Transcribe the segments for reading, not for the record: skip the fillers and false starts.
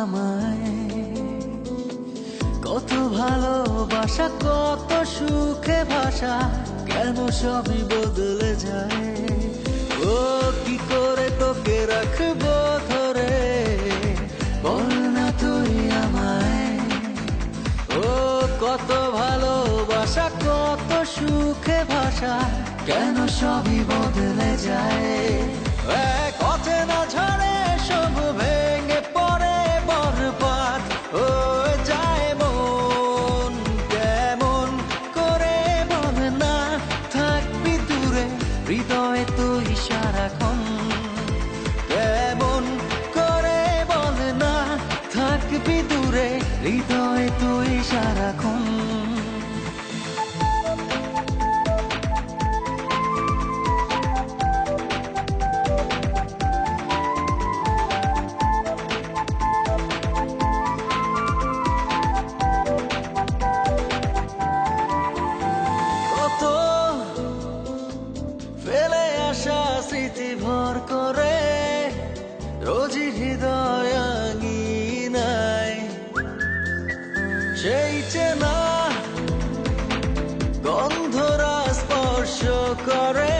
আমায়। কত ভালোবাসা, কত সুখে ভাষা, কেন সবই বদলে যায়। ও কি করে তোকে রাখবো ধরে, বল না তুই আমায়। ও কত ভালোবাসা, কত সুখে ভাষা, কেন সবই বদলে যায়। এক অচেনা ঝড়ে সব ভেঙে পড়ে বরবাদ হয়ে যায় মন। কেমন করে বল না থাকবি দূরে, হৃদয়ে তুই সারাক্ষণ। কেমন করে বল না থাকবি দূরে, হৃদয়ে তুই সারাক্ষণ। ফেলে আসা স্মৃতি ভর করে রোজই হৃদয় আঙিনায়, সেই চেনা গন্ধরা স্পর্শ করে,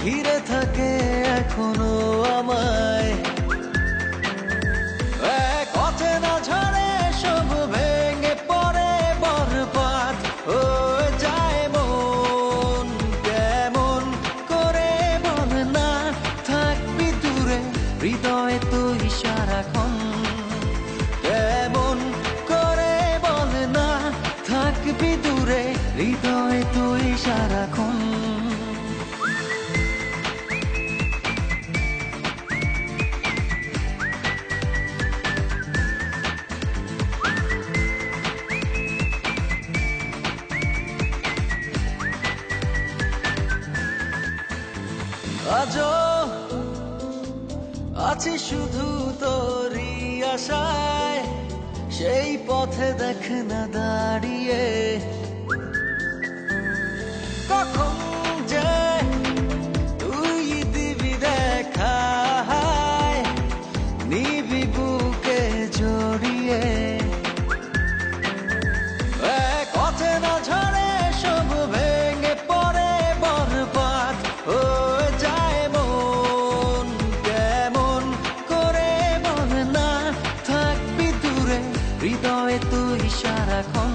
ঘিরে থাকে এখনো আমায়। এক অচেনা ঝড়ে সব ভেঙে পড়ে বরবাদ হয়ে যায় মন। কেমন করে বল না থাকবি দূরে, হৃদয়ে তুই সারাক্ষণ। কেমন করে বল না থাকবি দূরে, হৃদয়ে তুই সারাক্ষণ। আজও আছি শুধু তোরই আশায়, সেই পথে দেখ না দাঁড়িয়ে। কখন যে তুই দিবি দেখা, নিবি বুকে জড়িয়ে। এক অচেনা ঝড়ে সব ভেঙে পড়ে বরবাদ হয়ে যায় মন। কেমন করে বল না থাকবি দূরে, হৃদয়ে তুই সারাক্ষণ।